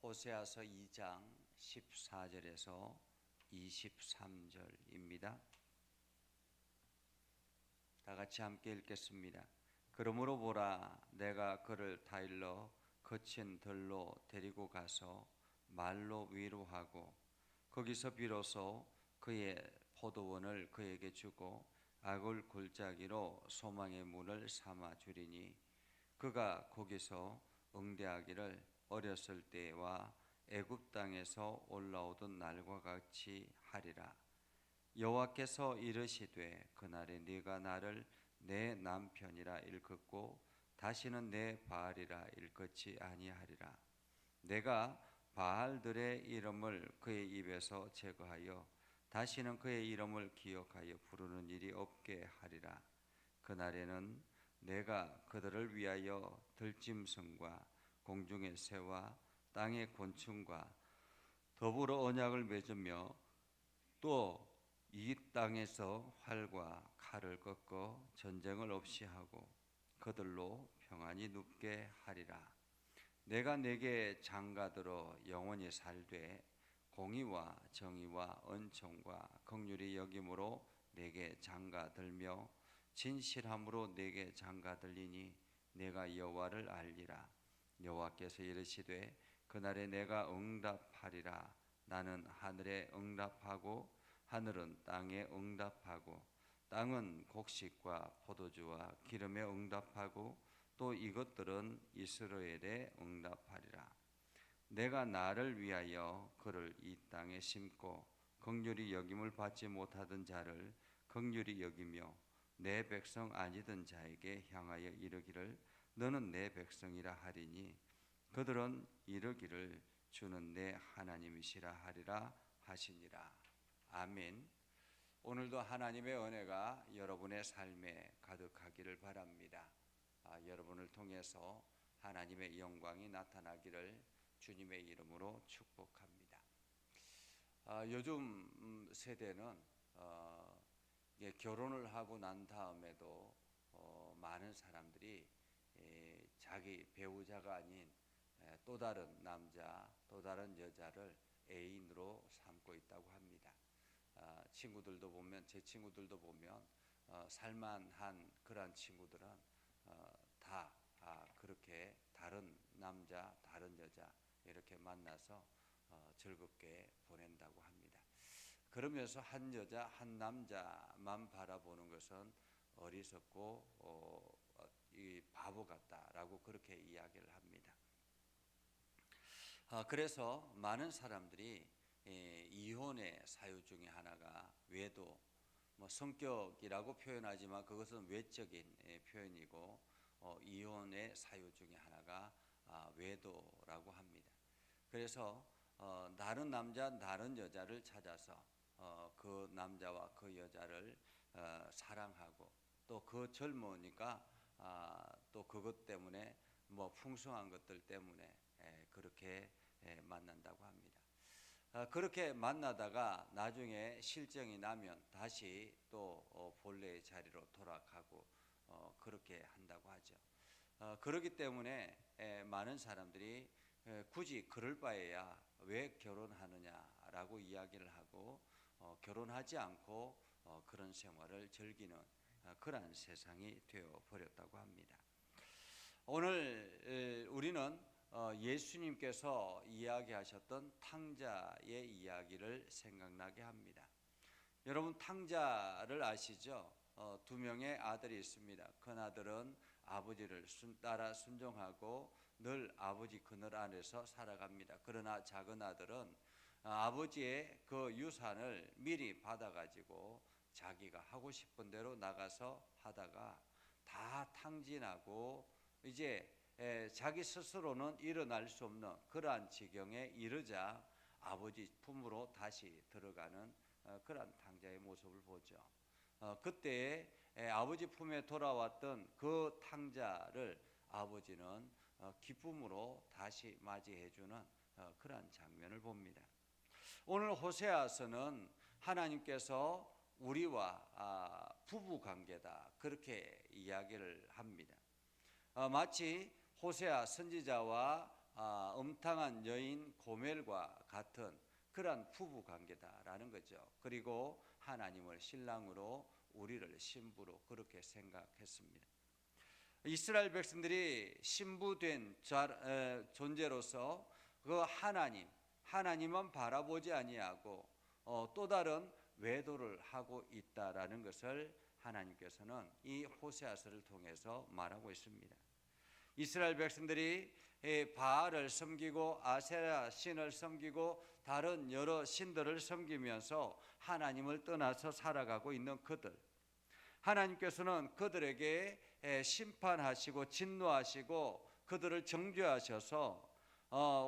호세아서 2장 14절에서 23절입니다. 다 같이 함께 읽겠습니다. 그러므로 보라, 내가 그를 타일러 거친 들로 데리고 가서 말로 위로하고 거기서 비로소 그의 포도원을 그에게 주고 악을 골짜기로 소망의 문을 삼아 주리니 그가 거기서 응대하기를 어렸을 때와 애굽 땅에서 올라오던 날과 같이 하리라. 여호와께서 이르시되 그날에 네가 나를 내 남편이라 일컫고 다시는 내 바알이라 일컫지 아니하리라. 내가 바알들의 이름을 그의 입에서 제거하여 다시는 그의 이름을 기억하여 부르는 일이 없게 하리라. 그날에는 내가 그들을 위하여 들짐승과 공중의 새와 땅의 곤충과 더불어 언약을 맺으며 또 이 땅에서 활과 칼을 꺾어 전쟁을 없이 하고 그들로 평안히 눕게 하리라. 내가 내게 장가들어 영원히 살되 공의와 정의와 은총과 긍휼이 여김으로 내게 장가들며 진실함으로 내게 장가들리니 내가 여호와를 알리라. 여호와께서 이르시되 그날에 내가 응답하리라. 나는 하늘에 응답하고 하늘은 땅에 응답하고 땅은 곡식과 포도주와 기름에 응답하고 또 이것들은 이스라엘에 응답하리라. 내가 나를 위하여 그를 이 땅에 심고 긍휼히 여김을 받지 못하던 자를 긍휼히 여기며 내 백성 아니던 자에게 향하여 이르기를 너는 내 백성이라 하리니 그들은 이르기를 주는 내 하나님이시라 하리라 하시니라. 아멘. 오늘도 하나님의 은혜가 여러분의 삶에 가득하기를 바랍니다. 여러분을 통해서 하나님의 영광이 나타나기를 주님의 이름으로 축복합니다. 요즘 세대는 결혼을 하고 난 다음에도 많은 사람들이 자기 배우자가 아닌 또 다른 남자, 또 다른 여자를 애인으로 삼고 있다고 합니다. 친구들도 보면 제 친구들도 보면 살만한 그런 친구들은 다 그렇게 다른 남자, 다른 여자 이렇게 만나서 즐겁게 보낸다고 합니다. 그러면서 한 여자, 한 남자만 바라보는 것은 어리석고 이 바보 같다라고 그렇게 이야기를 합니다. 그래서 많은 사람들이 이혼의 사유 중에 하나가 외도, 성격이라고 표현하지만 그것은 외적인 표현이고 이혼의 사유 중에 하나가 외도라고 합니다. 그래서 다른 남자, 다른 여자를 찾아서 그 남자와 그 여자를 사랑하고 또 그 젊으니까 또 그것 때문에 풍성한 것들 때문에 그렇게 만난다고 합니다. 그렇게 만나다가 나중에 실정이 나면 다시 또 본래의 자리로 돌아가고 그렇게 한다고 하죠. 그렇기 때문에 많은 사람들이 굳이 그럴 바에야 왜 결혼하느냐라고 이야기를 하고 결혼하지 않고 그런 생활을 즐기는 그러한 세상이 되어버렸다고 합니다. 오늘 우리는 예수님께서 이야기하셨던 탕자의 이야기를 생각나게 합니다. 여러분 탕자를 아시죠? 두 명의 아들이 있습니다. 큰 아들은 아버지를 따라 순종하고 늘 아버지 그늘 안에서 살아갑니다. 그러나 작은 아들은 아버지의 그 유산을 미리 받아가지고 자기가 하고 싶은 대로 나가서 하다가 다 탕진하고 이제 자기 스스로는 일어날 수 없는 그러한 지경에 이르자 아버지 품으로 다시 들어가는 그러한 탕자의 모습을 보죠. 그때 아버지 품에 돌아왔던 그 탕자를 아버지는 기쁨으로 다시 맞이해주는 그러한 장면을 봅니다. 오늘 호세아서는 하나님께서 우리와 부부 관계다 그렇게 이야기를 합니다. 마치 호세아 선지자와 음탕한 여인 고멜과 같은 그러한 부부 관계다라는 거죠. 그리고 하나님을 신랑으로 우리를 신부로 그렇게 생각했습니다. 이스라엘 백성들이 신부된 존재로서 그 하나님만 바라보지 아니하고 또 다른 외도를 하고 있다라는 것을 하나님께서는 이 호세아서를 통해서 말하고 있습니다. 이스라엘 백성들이 바알을 섬기고 아세라 신을 섬기고 다른 여러 신들을 섬기면서 하나님을 떠나서 살아가고 있는 그들, 하나님께서는 그들에게 심판하시고 진노하시고 그들을 정죄하셔서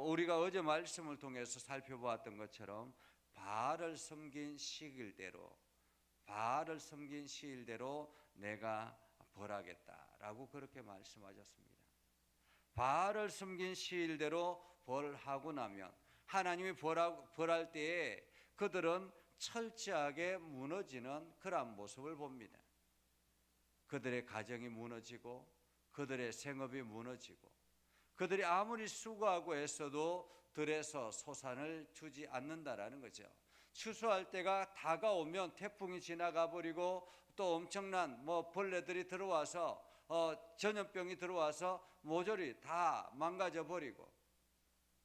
우리가 어제 말씀을 통해서 살펴보았던 것처럼 바알을 섬긴 시일대로 내가 벌하겠다라고 그렇게 말씀하셨습니다. 바알을 섬긴 시일대로 벌하고 나면 하나님이 벌할 때에 그들은 철저하게 무너지는 그러한 모습을 봅니다. 그들의 가정이 무너지고 그들의 생업이 무너지고 그들이 아무리 수고하고 애써도 들에서 소산을 주지 않는다라는 거죠. 추수할 때가 다가오면 태풍이 지나가 버리고 또 엄청난 벌레들이 들어와서 전염병이 들어와서 모조리 다 망가져 버리고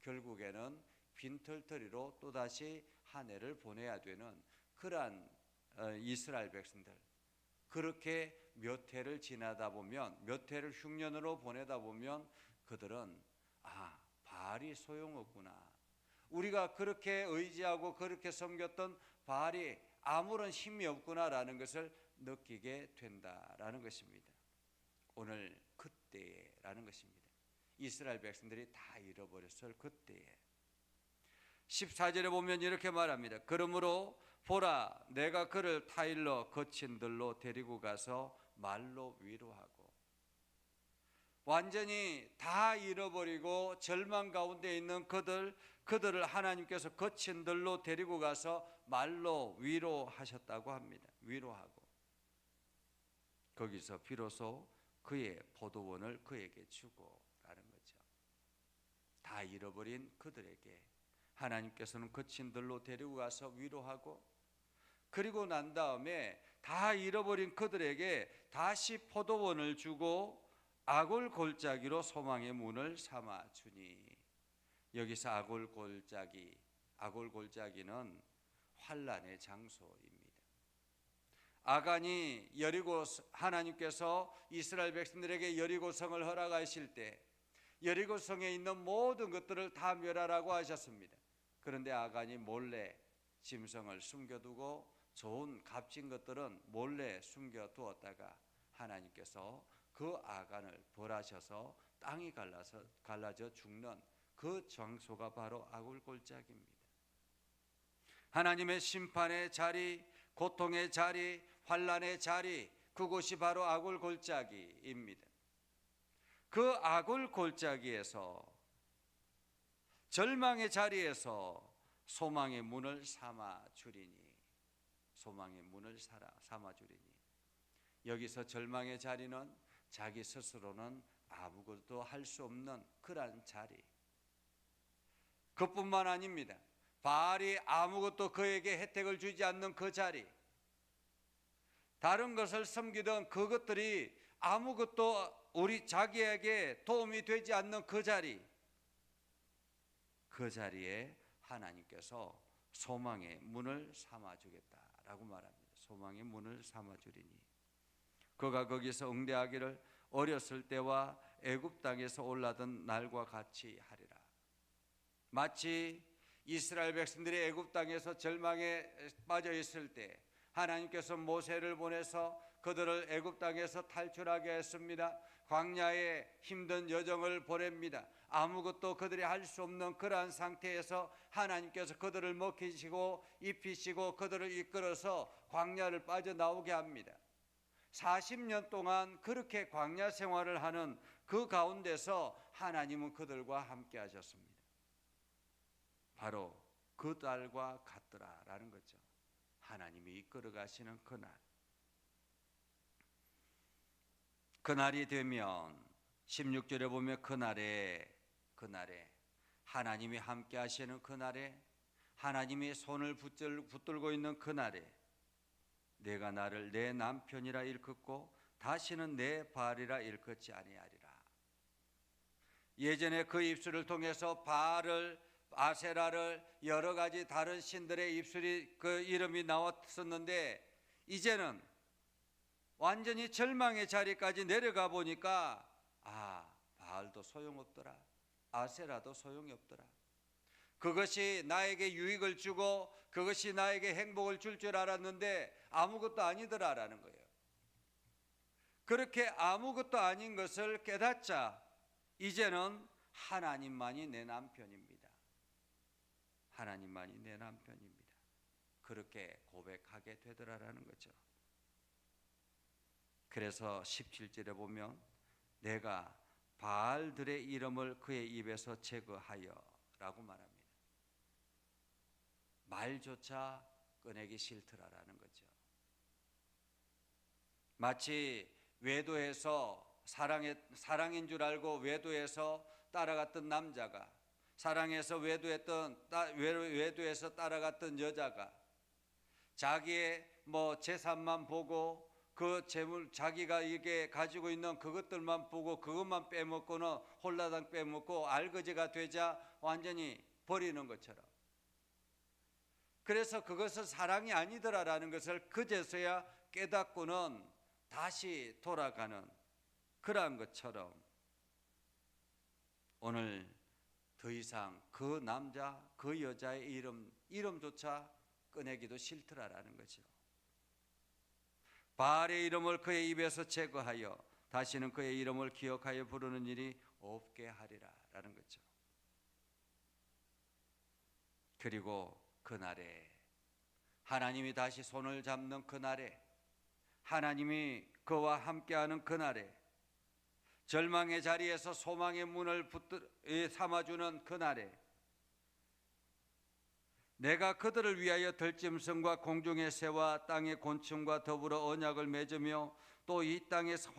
결국에는 빈털터리로 또다시 한 해를 보내야 되는 그러한 이스라엘 백성들, 그렇게 몇 해를 지나다 보면 몇 해를 흉년으로 보내다 보면 그들은 바알이 소용없구나, 우리가 그렇게 의지하고 그렇게 섬겼던 바알이 아무런 힘이 없구나라는 것을 느끼게 된다라는 것입니다. 오늘 그때라는 것입니다. 이스라엘 백성들이 다 잃어버렸을 그때에 14절에 보면 이렇게 말합니다. 그러므로 보라, 내가 그를 타일러 거친 들로 데리고 가서 말로 위로하고. 완전히 다 잃어버리고 절망 가운데 있는 그들을 하나님께서 거친 들로 데리고 가서 말로 위로하셨다고 합니다. 위로하고 거기서 비로소 그의 포도원을 그에게 주고 라는 거죠. 다 잃어버린 그들에게 하나님께서는 거친 들로 데리고 가서 위로하고, 그리고 난 다음에 다 잃어버린 그들에게 다시 포도원을 주고 아골 골짜기로 소망의 문을 삼아 주니. 여기서 아골 골짜기는 환난의 장소입니다. 아간이 하나님께서 이스라엘 백성들에게 여리고성을 허락하실 때 여리고성에 있는 모든 것들을 다 멸하라고 하셨습니다. 그런데 아간이 몰래 짐승을 숨겨두고 좋은 값진 것들은 몰래 숨겨두었다가 하나님께서 그 아간을 벌하셔서 땅이 갈라져 죽는 그 장소가 바로 아골 골짜기입니다. 하나님의 심판의 자리, 고통의 자리, 환난의 자리, 그곳이 바로 아골 골짜기입니다. 그 아골 골짜기에서, 절망의 자리에서 소망의 문을 삼아 주리니. 소망의 문을 삼아 주리니. 여기서 절망의 자리는 자기 스스로는 아무것도 할 수 없는 그러한 자리. 그뿐만 아닙니다. 바알이 아무것도 그에게 혜택을 주지 않는 그 자리, 다른 것을 섬기던 그것들이 아무것도 자기에게 도움이 되지 않는 그 자리에 하나님께서 소망의 문을 삼아주겠다라고 말합니다. 소망의 문을 삼아주리니. 그가 거기서 응대하기를 어렸을 때와 애굽 땅에서 올라던 날과 같이 하리라. 마치 이스라엘 백성들이 애굽 땅에서 절망에 빠져 있을 때 하나님께서 모세를 보내서 그들을 애굽 땅에서 탈출하게 했습니다. 광야에 힘든 여정을 보냅니다. 아무것도 그들이 할 수 없는 그러한 상태에서 하나님께서 그들을 먹이시고 입히시고 그들을 이끌어서 광야를 빠져나오게 합니다. 40년 동안 그렇게 광야 생활을 하는 그 가운데서 하나님은 그들과 함께 하셨습니다. 바로 그 달과 같더라라는 거죠. 하나님이 이끌어 가시는 그날이 되면 16절에 보면 그날에 그날에, 하나님이 함께 하시는 그날에, 하나님이 손을 붙들고 있는 그날에 내가 나를 내 남편이라 일컫고 다시는 내 바알이라 일컫지 아니하리라. 예전에 그 입술을 통해서 바알을, 아세라를, 여러 가지 다른 신들의 입술이 그 이름이 나왔었는데, 이제는 완전히 절망의 자리까지 내려가 보니까 바알도 소용없더라, 아세라도 소용이 없더라. 그것이 나에게 유익을 주고 그것이 나에게 행복을 줄 줄 알았는데 아무것도 아니더라라는 거예요. 그렇게 아무것도 아닌 것을 깨닫자 이제는 하나님만이 내 남편입니다. 하나님만이 내 남편입니다. 그렇게 고백하게 되더라라는 거죠. 그래서 17절에 보면 내가 바알들의 이름을 그의 입에서 제거하여 라고 말합니다. 말조차 꺼내기 싫더라라는 거죠. 마치 외도에서 사랑인 줄 알고 외도에서 따라갔던 남자가, 사랑해서 외도에서 따라갔던 여자가 자기의 재산만 보고 그 재물, 자기가 이게 가지고 있는 그것들만 보고 그것만 빼먹고는 홀라당 빼먹고 알거지가 되자 완전히 버리는 것처럼, 그래서 그것은 사랑이 아니더라라는 것을 그제서야 깨닫고는 다시 돌아가는 그러한 것처럼 오늘 더 이상 그 남자, 그 여자의 이름조차 꺼내기도 싫더라라는 거죠. 바알의 이름을 그의 입에서 제거하여 다시는 그의 이름을 기억하여 부르는 일이 없게 하리라라는 거죠. 그리고 그날에, 하나님이 다시 손을 잡는 그날에, 하나님이 그와 함께하는 그날에, 절망의 자리에서 소망의 문을 삼아주는 그날에 내가 그들을 위하여 들짐승과 공중의 새와 땅의 곤충과 더불어 언약을 맺으며 또 이 땅에서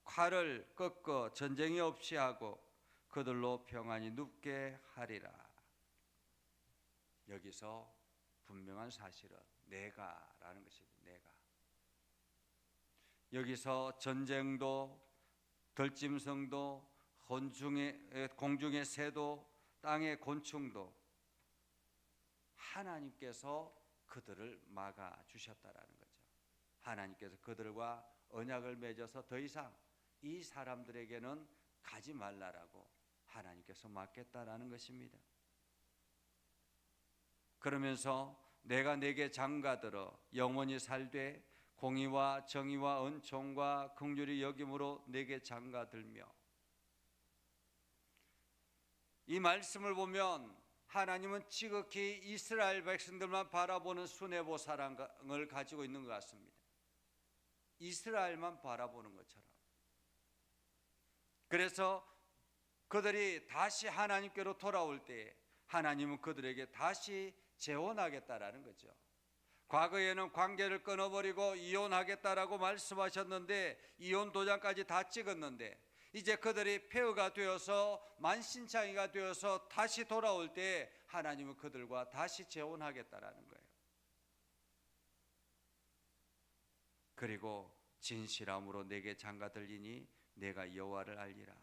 활을 꺾어 전쟁이 없이 하고 그들로 평안히 눕게 하리라. 여기서 분명한 사실은 내가라는 것입니다. 내가. 여기서 전쟁도, 들짐승도, 공중의 새도, 땅의 곤충도 하나님께서 그들을 막아 주셨다라는 거죠. 하나님께서 그들과 언약을 맺어서 더 이상 이 사람들에게는 가지 말라라고 하나님께서 막겠다라는 것입니다. 그러면서 내가 네게 장가들어 영원히 살되 공의와 정의와 은총과 긍휼히 여김으로 네게 장가들며, 이 말씀을 보면 하나님은 지극히 이스라엘 백성들만 바라보는 수뇌보 사랑을 가지고 있는 것 같습니다. 이스라엘만 바라보는 것처럼. 그래서 그들이 다시 하나님께로 돌아올 때에 하나님은 그들에게 다시 재혼하겠다라는 거죠. 과거에는 관계를 끊어버리고 이혼하겠다라고 말씀하셨는데 이혼 도장까지 다 찍었는데 이제 그들이 폐허가 되어서 만신창이가 되어서 다시 돌아올 때 하나님은 그들과 다시 재혼하겠다라는 거예요. 그리고 진실함으로 내게 장가들리니 내가 여호와를 알리라.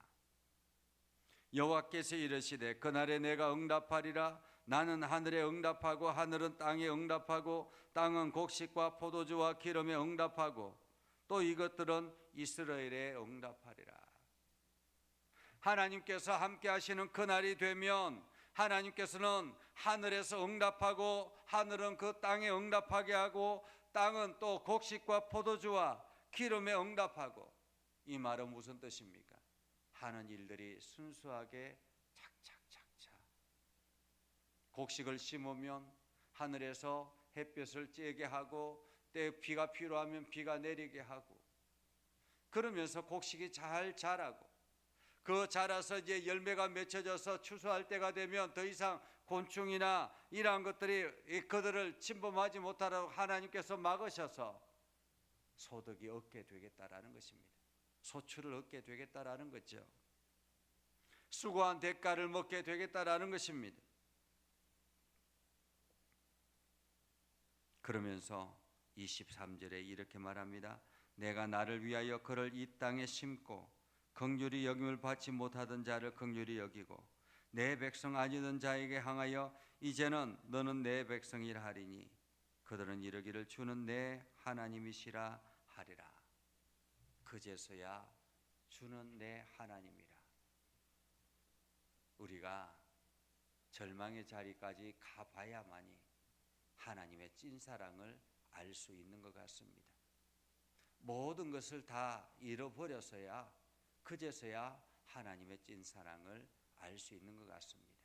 여호와께서 이르시되 그날에 내가 응답하리라. 나는 하늘에 응답하고 하늘은 땅에 응답하고 땅은 곡식과 포도주와 기름에 응답하고 또 이것들은 이스라엘에 응답하리라. 하나님께서 함께 하시는 그날이 되면 하나님께서는 하늘에서 응답하고 하늘은 그 땅에 응답하게 하고 땅은 또 곡식과 포도주와 기름에 응답하고, 이 말은 무슨 뜻입니까? 하는 일들이 순수하게 착착착착, 곡식을 심으면 하늘에서 햇볕을 쬐게 하고 때 비가 필요하면 비가 내리게 하고, 그러면서 곡식이 잘 자라고 그 자라서 이제 열매가 맺혀져서 추수할 때가 되면 더 이상 곤충이나 이러한 것들이 그들을 침범하지 못하도록 하나님께서 막으셔서 소득이 얻게 되겠다라는 것입니다. 소출을 얻게 되겠다라는 거죠. 수고한 대가를 먹게 되겠다라는 것입니다. 그러면서 23절에 이렇게 말합니다. 내가 나를 위하여 그를 이 땅에 심고 긍휼히 여김을 받지 못하던 자를 긍휼히 여기고 내 백성 아니던 자에게 향하여 이제는 너는 내 백성이라 하리니 그들은 이르기를 주는 내 하나님이시라 하리라. 그제서야 주는 내 하나님이라. 우리가 절망의 자리까지 가봐야만이 하나님의 찐사랑을 알 수 있는 것 같습니다. 모든 것을 다 잃어버려서야 그제서야 하나님의 찐사랑을 알 수 있는 것 같습니다.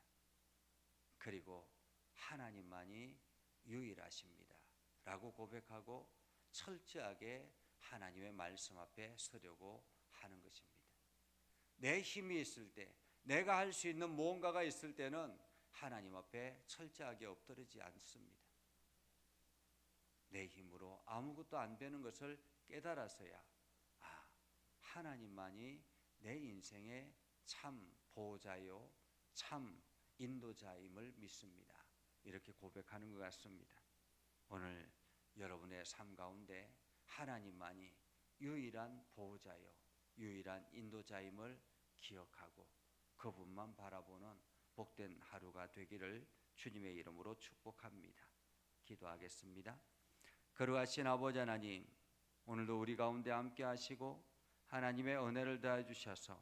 그리고 하나님만이 유일하십니다 라고 고백하고 철저하게 하나님의 말씀 앞에 서려고 하는 것입니다. 내 힘이 있을 때, 내가 할 수 있는 무언가가 있을 때는 하나님 앞에 철저하게 엎드리지 않습니다. 내 힘으로 아무것도 안 되는 것을 깨달아서야 하나님만이 내 인생의 참 보호자요 참 인도자임을 믿습니다. 이렇게 고백하는 것 같습니다. 오늘 여러분의 삶 가운데 하나님만이 유일한 보호자요 유일한 인도자임을 기억하고 그분만 바라보는 복된 하루가 되기를 주님의 이름으로 축복합니다. 기도하겠습니다. 거룩하신 아버지 하나님, 오늘도 우리 가운데 함께 하시고 하나님의 은혜를 더해 주셔서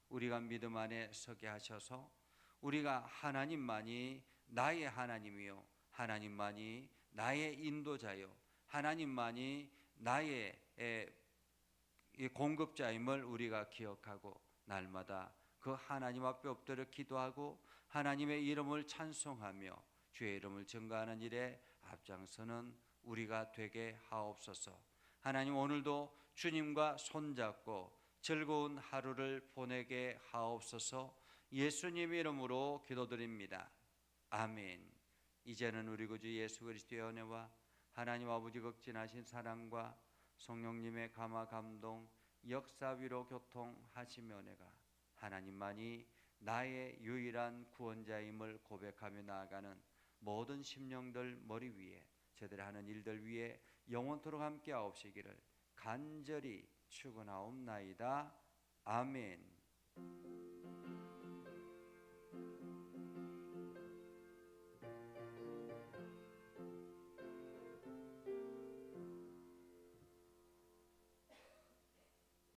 우리가 믿음 안에 서게 하셔서 우리가 하나님만이 나의 하나님이요 하나님만이 나의 인도자요 하나님만이 나의 공급자임을 우리가 기억하고 날마다 그 하나님 앞에 엎드려 기도하고 하나님의 이름을 찬송하며 주의 이름을 증거하는 일에 앞장서는 우리가 되게 하옵소서. 하나님, 오늘도 주님과 손잡고 즐거운 하루를 보내게 하옵소서. 예수님 이름으로 기도드립니다. 아멘. 이제는 우리 구주 예수 그리스도의 은혜와 하나님 아버지 극진하신 사랑과 성령님의 감화 감동 역사 위로 교통하시며 은혜가 하나님만이 나의 유일한 구원자임을 고백하며 나아가는 모든 심령들 머리 위에 저들이 하는 일들 위에 영원토록 함께 하옵시기를 간절히 축원하옵나이다. 아멘.